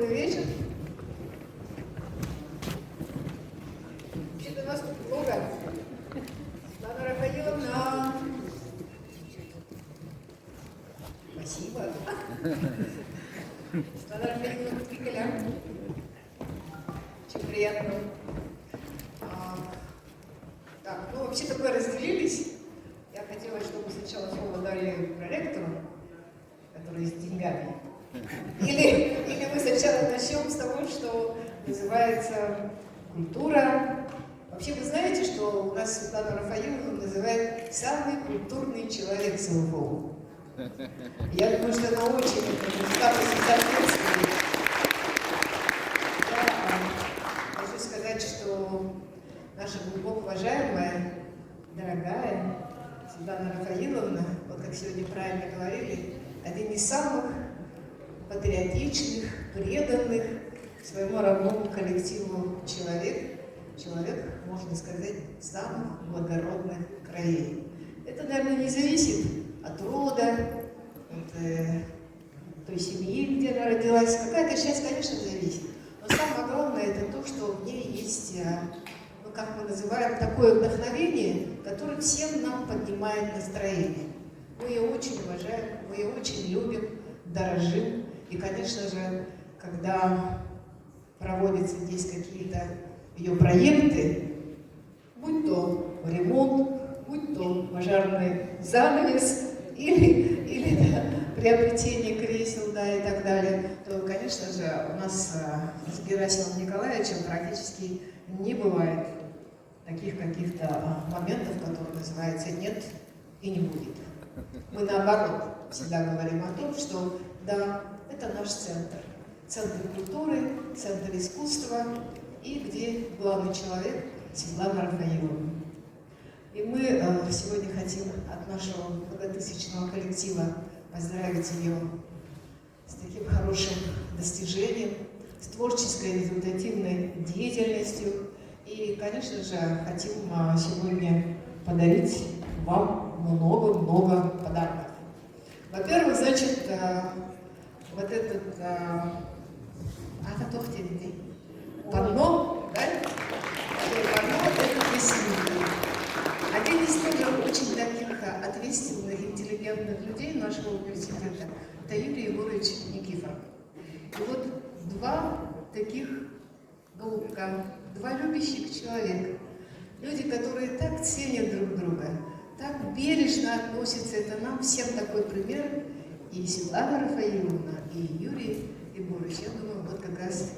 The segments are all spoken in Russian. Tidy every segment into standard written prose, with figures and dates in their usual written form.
Добрый вечер. Вообще-то нас тут много. Светлана Рафаиловна. Спасибо. Светлана Рафаиловна Пикаля. Очень приятно. Так, ну вообще-то мы разделились. Я хотела, чтобы сначала слово дали проректору, который с деньгами. Или мы сначала начнем с того, что называется культура. Вообще вы знаете, что у нас Светлана Рафаиловна называют самый культурный человек с ЛФО. Я думаю, что она очень в статусе соответствует. Я хочу сказать, что наша глубоко уважаемая, дорогая Светлана Рафаиловна, вот как сегодня правильно говорили, один из самых патриотичных, преданных своему родному коллективу человек, можно сказать, самых благородных краев. Это, наверное, не зависит от рода, от той семьи, где она родилась. Какая-то часть, конечно, зависит. Но самое главное, это то, что в ней есть, ну, как мы называем, такое вдохновение, которое всем нам поднимает настроение. Мы ее очень уважаем, мы ее очень любим, дорожим. И, конечно же, когда проводятся здесь какие-то ее проекты, будь то ремонт, будь то пожарный занавес или приобретение кресел, да, и так далее, то, конечно же, у нас с Герасимом Николаевичем практически не бывает таких каких-то моментов, которые называются «нет» и «не будет». Мы, наоборот, всегда говорим о том, что да, это наш центр. Центр культуры, центр искусства, и где главный человек Светлана Рафаиловна. И мы сегодня хотим от нашего многотысячного коллектива поздравить ее с таким хорошим достижением, с творческой результативной деятельностью. И, конечно же, хотим сегодня подарить вам много-много подарков. Во-первых, значит, вот этот панно, да? Панно — это для семьи. Один из тоже очень таких ответственных, интеллигентных людей нашего университета — это Юрий Егорович Никифоров. И вот два таких голубка, два любящих человека, люди, которые так ценят друг друга, так бережно относятся, это нам всем такой пример. И Светлана Рафаиловна, и Юрий Егорович, я думаю, вот как раз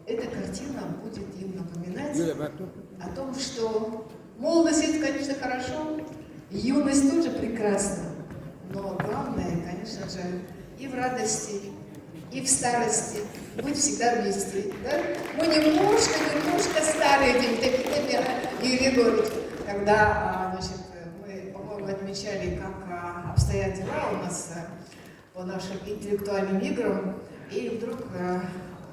эта картина будет им напоминать о том, что молодость — это, конечно, хорошо, юность тоже прекрасна, но главное, конечно же, и в радости, и в старости быть всегда вместе. Да? Мы немножко старые, Юрий Егорович, когда, значит, мы, по-моему, отмечали, как обстоят дела у нас по нашим интеллектуальным играм, и вдруг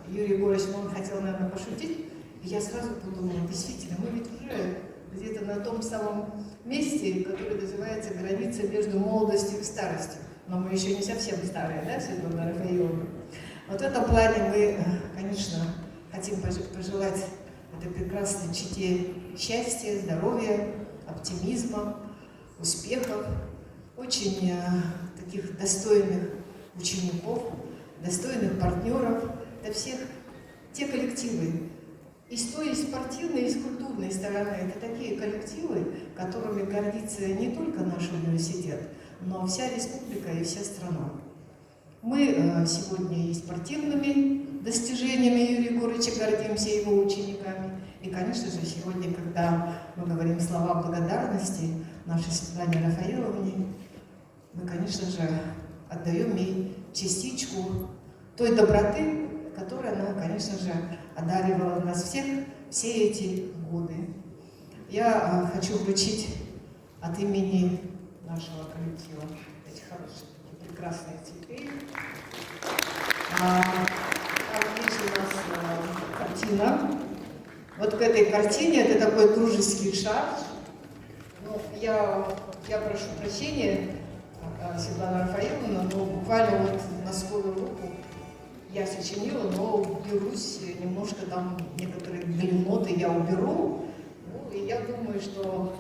Юрий Егорович, он хотел, наверное, пошутить, и я сразу подумала, действительно, мы ведь уже где-то на том самом месте, которое называется граница между молодостью и старостью. Но мы еще не совсем старые, да, Светлана Рафаиловна? Вот в этом плане мы, конечно, хотим пожелать этой прекрасной чете счастья, здоровья, оптимизма, успехов, очень таких достойных учеников, достойных партнеров, для всех те коллективы. И с той, и спортивной, и с культурной стороны, это такие коллективы, которыми гордится не только наш университет, но вся республика и вся страна. Мы сегодня и спортивными достижениями Юрия Егоровича гордимся, его учениками. И, конечно же, сегодня, когда мы говорим слова благодарности нашей Светлане Рафаиловне, мы, конечно же, отдаем ей частичку той доброты, которой она, конечно же, одаривала нас всех все эти годы. Я хочу вручить от имени нашего коллектива эти хорошие, прекрасные цветы. Здесь у нас картина. Вот к этой картине, это такой дружеский шар. Ну, я прошу прощения, Светлана Рафаиловна, но буквально вот на скорую руку я сочинила, но уберусь немножко, там некоторые ноты я уберу. Ну, и я думаю, что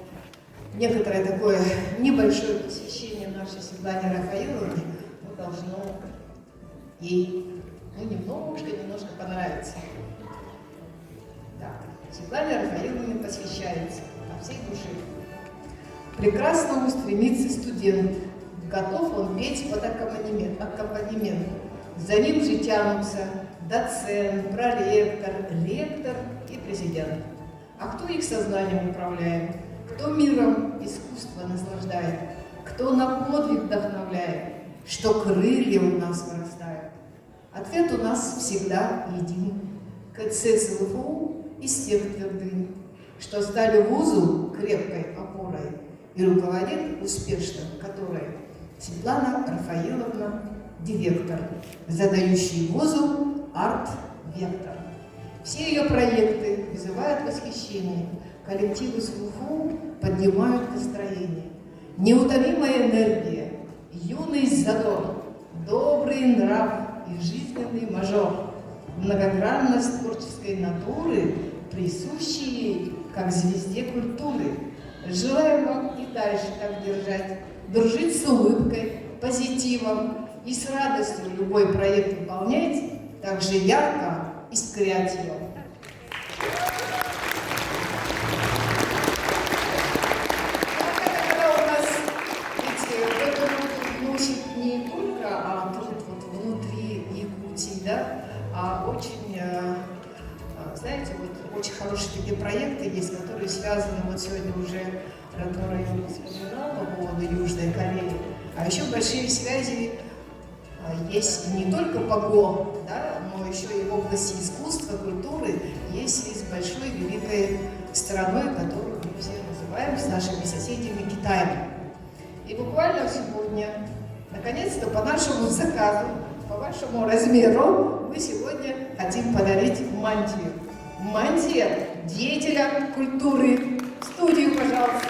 некоторое такое небольшое посвящение нашей Светлане Рафаиловне должно ей немножко понравиться. Так, Светлане Рафаиловне посвящается от всей души. Прекрасному стремится студент, готов он петь под аккомпанемент. За ним же тянутся доцент, проректор, ректор и президент. А кто их сознанием управляет? Кто миром искусства наслаждает? Кто на подвиг вдохновляет? Что крылья у нас вырастают? Ответ у нас всегда един. КЦ СЛФУ из тех твердынь, что стали вузу крепкой опорой и руководит успешно, которой Светлана Рафаиловна, директор, задающий вузу арт-вектор. Все ее проекты вызывают восхищение, коллективы СЛФУ поднимают настроение. Неутомимая энергия, юный задор, добрый нрав и жизненный мажор, многогранность творческой натуры, присущие ей, как звезде культуры. Желаем вам и дальше так держать, дружить с улыбкой, позитивом и с радостью любой проект выполнять, так же ярко и с креативом. Когда у нас эту руку носит не только, а тут вот внутри Якутии, да, а очень, знаете, вот очень хорошие такие проекты есть, которые связаны, вот сегодня уже родной район вспоминал по поводу Южной Кореи, а еще большие связи есть не только по ГО, да, но еще и в области искусства, культуры, есть и с большой великой страной, которую мы все называем с нашими соседями Китаем. И буквально сегодня, наконец-то, по нашему заказу, по вашему размеру, мы сегодня хотим подарить мантию. Мантия деятеля культуры. В студию, пожалуйста.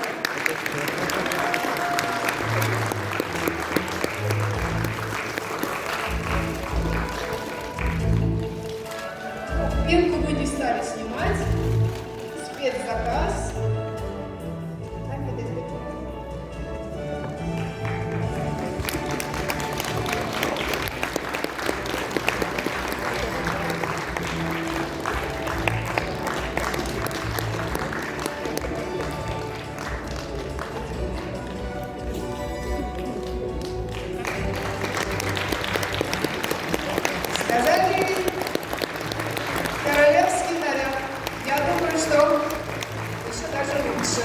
Пенку мы не стали снимать. Спецзаказ. Сказали королевский наряд. Я думаю, что еще даже лучше.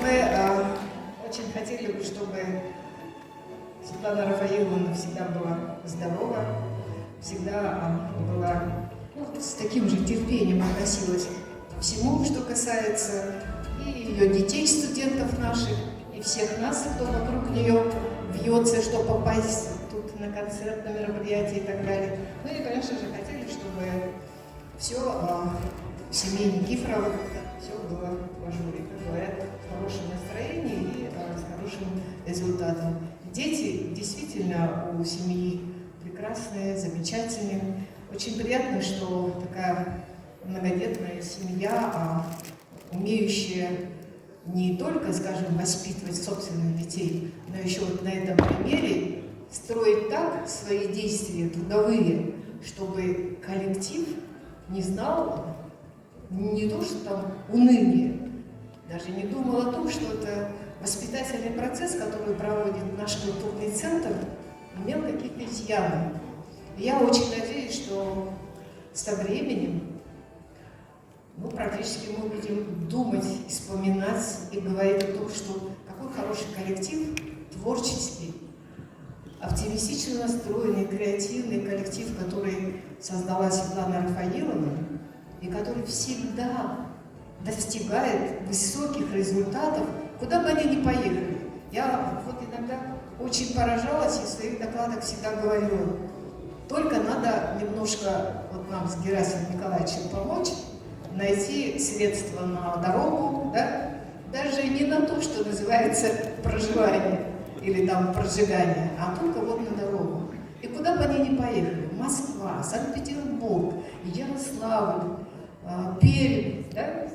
Мы очень хотели бы, чтобы Светлана Рафаиловна всегда была здорова, всегда была с таким же терпением относилась ко всему, что касается и ее детей, студентов наших, и всех нас, кто вокруг нее вьется, чтобы попасть тут на концерт, на мероприятие и так далее. Ну и, конечно же, хотели, чтобы все в семье Никифоровых, все было в ажуре, как говорят, в хорошем настроении и с хорошим результатом. Дети действительно у семьи прекрасные, замечательные. Очень приятно, что такая многодетная семья, умеющая не только, скажем, воспитывать собственных детей, но еще вот на этом примере строить так свои действия трудовые, чтобы коллектив не знал не то, что там уныние, даже не думал о том, что это воспитательный процесс, который проводит наш культурный центр, имел какие-то изъяны. И я очень надеюсь, что со временем практически мы будем думать, вспоминать и говорить о том, что какой хороший коллектив, творческий, оптимистично настроенный, креативный коллектив, который создала Светлана Рафаиловна, и который всегда достигает высоких результатов, куда бы они ни поехали. Я вот иногда очень поражалась и в своих докладах всегда говорила, только надо немножко вот нам с Герасимом Николаевичем помочь, найти средства на дорогу, да? Даже не на то, что называется проживание или там прожигание, а только вот на дорогу. И куда куда бы они ни поехали, Москва, Санкт-Петербург, Ярославль, Пермь, да?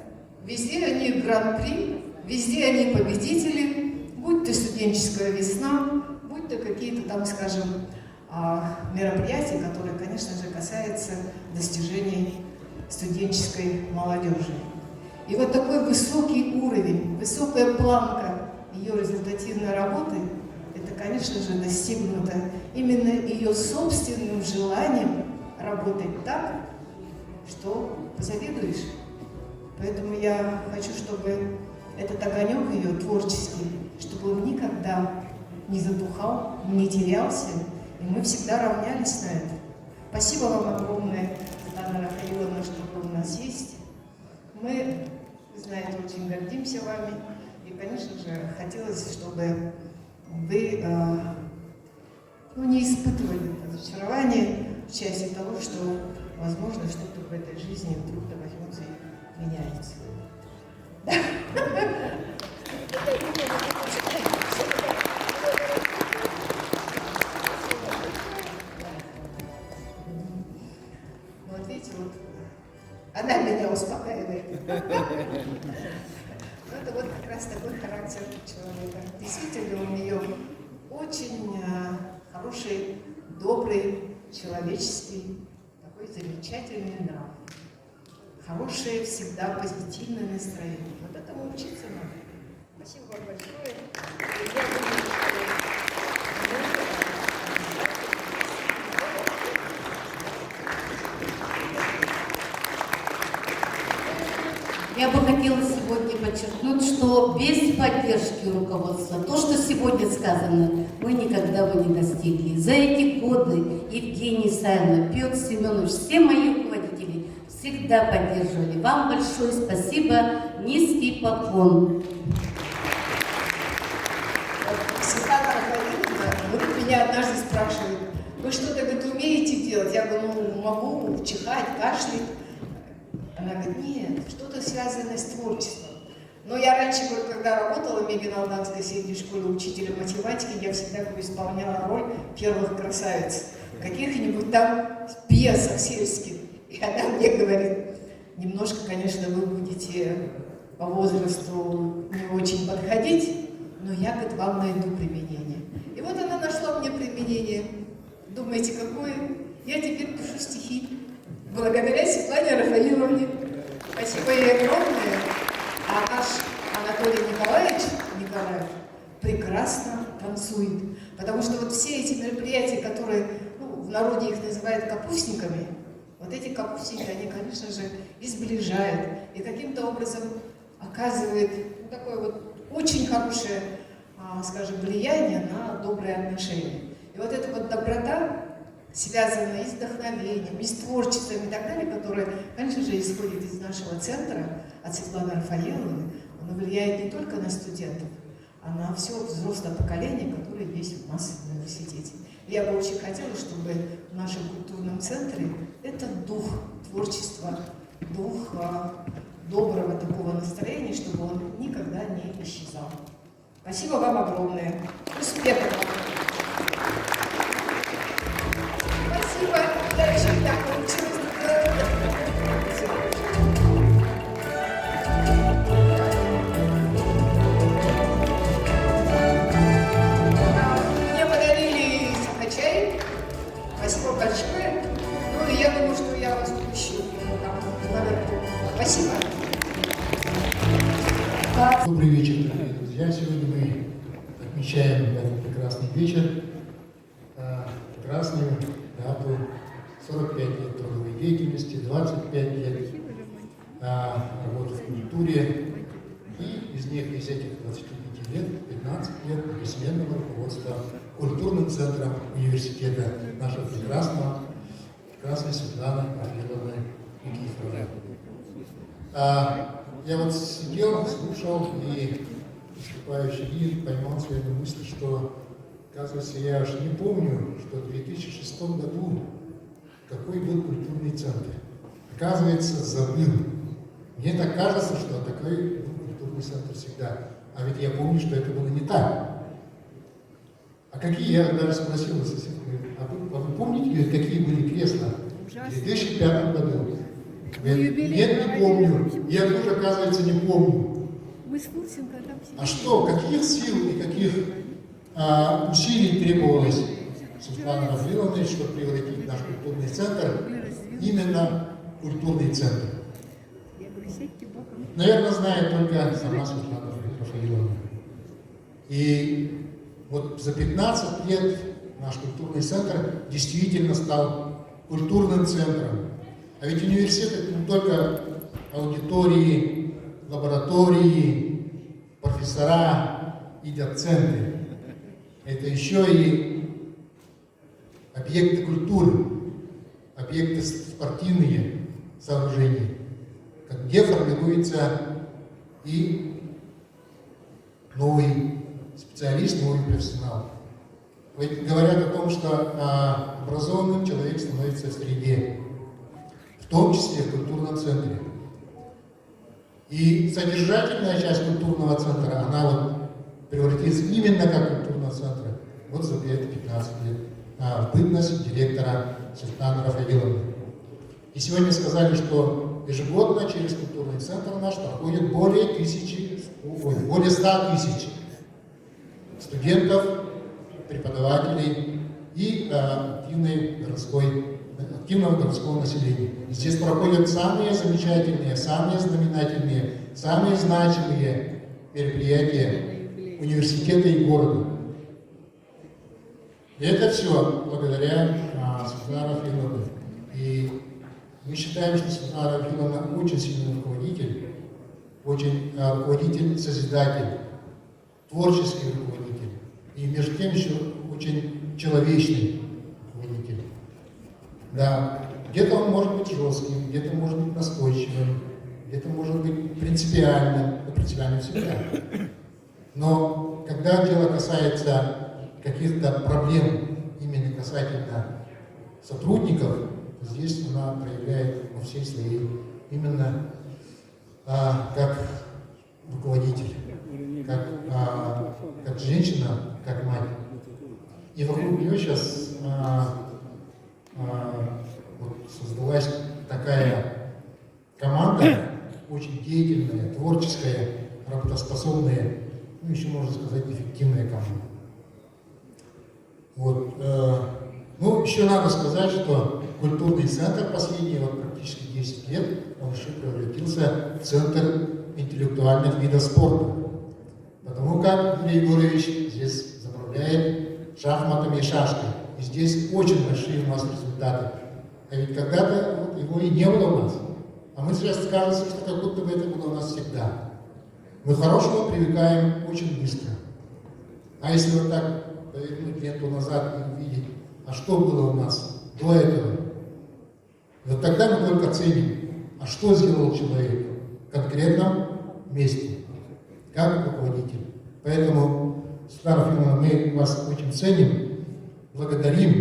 Везде они гран-при, везде они победители, будь то студенческая весна, будь то какие-то там, скажем, мероприятия, которые, конечно же, касаются достижений студенческой молодежи. И вот такой высокий уровень, высокая планка ее результативной работы, это, конечно же, достигнуто именно ее собственным желанием работать так, что позавидуешь. Поэтому я хочу, чтобы этот огонек ее творческий, чтобы он никогда не затухал, не терялся, и мы всегда равнялись на это. Спасибо вам огромное, Светлана Рафаиловна, что вы у нас есть. Мы, вы знаете, очень гордимся вами. И, конечно же, хотелось, чтобы вы не испытывали разочарование в части того, что, возможно, что-то в этой жизни вдруг-то возьмется и меняется. Вот видите, вот она меня успокаивает. Это вот как раз такой характер человека. Действительно, у нее очень хороший, добрый, человеческий, такой замечательный нрав. Хорошее всегда позитивное настроение. Вот этому учиться надо. Спасибо вам большое. Я бы хотела сегодня подчеркнуть, что без поддержки руководства, то, что сегодня сказано, мы никогда бы не достигли. За эти годы Евгений Саевна, Петр Семенович, все мои руководители всегда поддерживали. Вам большое спасибо, низкий поклон. Светлана Рафаиловна, вот меня однажды спрашивают, вы что-то умеете делать? Я говорю, могу чихать, кашлять. Она говорит, нет, что-то связанное с творчеством. Но я раньше, когда работала в Мегино-Алданской средней школе учителем математики, я всегда исполняла роль первых красавиц. Каких-нибудь там пьесах сельских. И она мне говорит, немножко, конечно, вы будете по возрасту не очень подходить, но я, говорит, вам найду применение. И вот она нашла мне применение. Думаете, какое? Я теперь пишу стихи. Благодаря Светлане Рафаиловне. Спасибо ей огромное. А наш Анатолий Николаевич прекрасно танцует. Потому что вот все эти мероприятия, которые в народе их называют капустниками, вот эти капустники, они, конечно же, и сближают, и каким-то образом оказывают такое вот очень хорошее, скажем, влияние на добрые отношения. И вот эта вот доброта, связанная и с вдохновением, и с творчеством и так далее, которые, конечно же, исходят из нашего центра, от Светланы Рафаиловны, она влияет не только на студентов, а на все взрослое поколение, которое есть в нас в университете. Я бы очень хотела, чтобы в нашем культурном центре этот дух творчества, дух доброго такого настроения, чтобы он никогда не исчезал. Спасибо вам огромное. Успехов! Спасибо. Я еще и так получилось. Мне подарили сахачай. Спасибо большое. Ну и я думаю, что я вас пущу. Спасибо. Добрый вечер, дорогие друзья. Сегодня мы отмечаем этот прекрасный вечер, прекрасную дату 45 лет трудовой деятельности, 25 лет работы в культуре. И из этих 25 лет, 15 лет бессменного руководства культурным центром университета нашего прекрасной Светланы Рафаиловны Никифоровой. Я вот сидел, слушал и выступающий и поймал свою мысль, что, оказывается, я аж не помню, что в 2006 году какой был культурный центр. Оказывается, забыл. Мне так кажется, что такой был культурный центр всегда. А ведь я помню, что это было не так. А какие, я даже спросил у соседей, а вы помните, говорит, какие были кресла в 2005 году? Говорит, нет, не помню. Я тоже, оказывается, не помню. А что, каких сил и каких усилий требовалось Светлане Рафаиловне, чтобы превратить наш культурный центр именно в культурный центр? Наверное, знает только сама Светлана Рафаиловна. И вот за 15 лет наш культурный центр действительно стал культурным центром. А ведь университет — это не только аудитории, лаборатории, профессора и доценты. Это еще и объекты культуры, объекты спортивные сооружения, где формируется и новый специалист, новый профессионал. Ведь говорят о том, что образованным человек становится в среде, в том числе в культурном центре. И содержательная часть культурного центра, она вот превратится именно как культурного центра вот за 15 лет в бытность директора Светланы Рафаиловны. И сегодня сказали, что ежегодно через культурный центр наш проходит более 100 тысяч студентов, преподавателей и активного городского населения. И здесь проходят самые замечательные, самые знаменательные, самые значимые мероприятия университета и города. И это все благодаря Светлане Рафаиловне. И мы считаем, что Светлана Рафаиловна очень сильный руководитель, очень руководитель-созидатель, творческий руководитель. И между тем еще очень человечный руководитель. Да, где-то он может быть жестким, где-то может быть настойчивым, где-то может быть принципиальным всегда. Но когда дело касается каких-то проблем, именно касательно сотрудников, здесь она проявляет во всей своей именно как руководитель, как женщина, как мать. И вокруг нее сейчас вот создалась такая команда, очень деятельная, творческая, работоспособная, ну еще можно сказать, эффективная команда. Вот, ну, еще надо сказать, что культурный центр последние практически 10 лет, он еще превратился в центр интеллектуальных видов спорта. Потому как Юрий Егорович здесь заправляет шахматами и шашкой. И здесь очень большие у нас результаты. А ведь когда-то его и не было у нас. А мы сейчас кажется, что как будто бы это было у нас всегда. Мы к хорошему привыкаем очень быстро. А если вот так повернуть ленту назад и увидеть, а что было у нас до этого, вот тогда мы только ценим, а что сделал человек в конкретном месте, как руководитель. Поэтому, Светлана Рафаиловна, мы вас очень ценим, благодарим.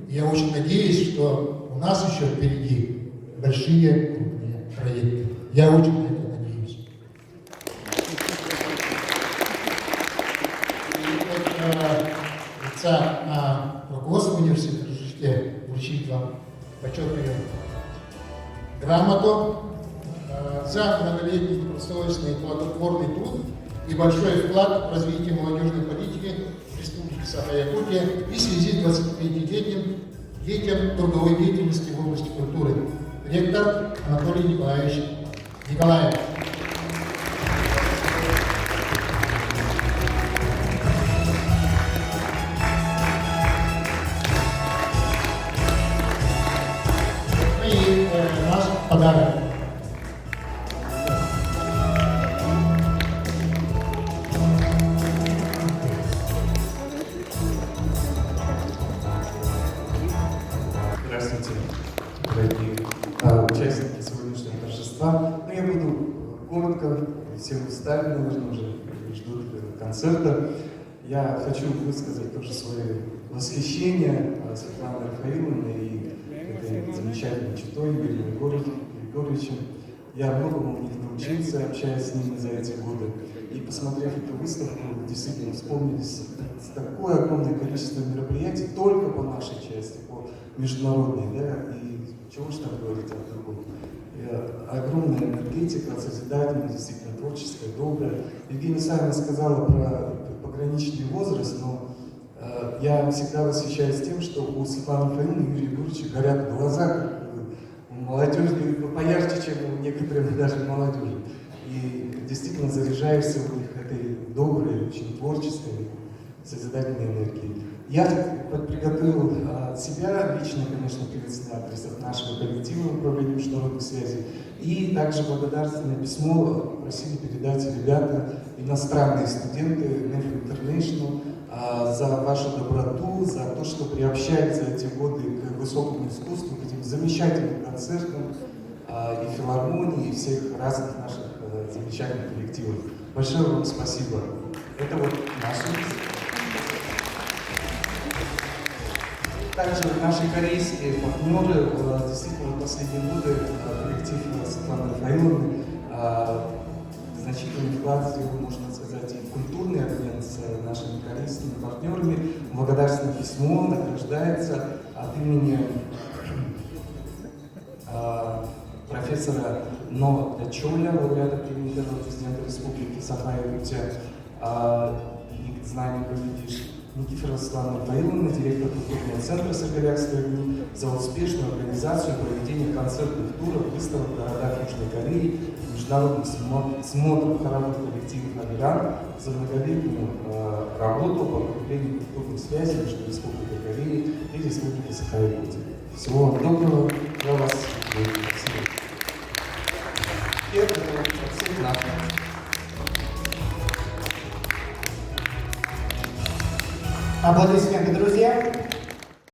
И я очень надеюсь, что у нас еще впереди большие крупные проекты. Я очень на это надеюсь. Лица руководства университета разрешите вручить вам почетную грамоту за многолетний добросовестный и плодотворный труд и большой вклад в развитие молодежной политики в Республике Саха-Якутия и в связи с 25-летием трудовой деятельности в области культуры. Ректор Анатолий Николаевич Николаев. И наш подарок. Здравствуйте, дорогие участники сегодняшнего торжества. Ну, я буду коротко, все устали, наверное, уже ждут концерта. Я хочу высказать тоже свое восхищение Светланой Рафаиловной и этой замечательной читой Юрием Егоровичем. Я многому у них научился, общаясь с ними за эти годы. И посмотрев эту выставку, действительно вспомнились такое огромное количество мероприятий только по нашей части, по международной, да, и чего же там говорить о другом. Огромная энергетика, созидательная, действительно творческая, добрая. Евгения Савина сказала про пограничный возраст, но я всегда восхищаюсь тем, что у Светланы Михайловны и Юрия Юрьевича горят глаза, как у молодежи, поярче, чем у некоторых даже молодежи. И действительно заряжаешься у них этой доброй, очень творческой, созидательной энергией. Я приготовил от себя лично, конечно, приветственный адрес от нашего коллектива Управления международных связей. И также благодарственное письмо просили передать ребята, иностранные студенты NEF International, за вашу доброту, за то, что приобщали за эти годы к высокому искусству, к этим замечательным концертам и филармонии, и всех разных наших замечательных коллективов. Большое вам спасибо. Это вот наши. Также наши корейские партнеры, действительно, в последние годы коллектив Светланы Михайловны значительный вклад сделал, можно сказать, и культурный обмен с нашими корейскими партнерами. Благодарственное письмо награждается от имени профессора Но Чоля, лауреата премии первого президента Республики Саха-Якутия, знаний глядишь, Никифорова Светлана Михайловна, директор культурного центра Сагалякской РНИ, за успешную организацию и проведение концертных туров, выставок в городах Южной Кореи, международных смотров хоровых коллективов «Агран», за многолетнюю работу по укреплению культурных связей между Республикой Кореи и Республикой Саха-Якутия. Всего вам доброго, я вас люблю. И это от всех нас. Аплодисменты, друзья.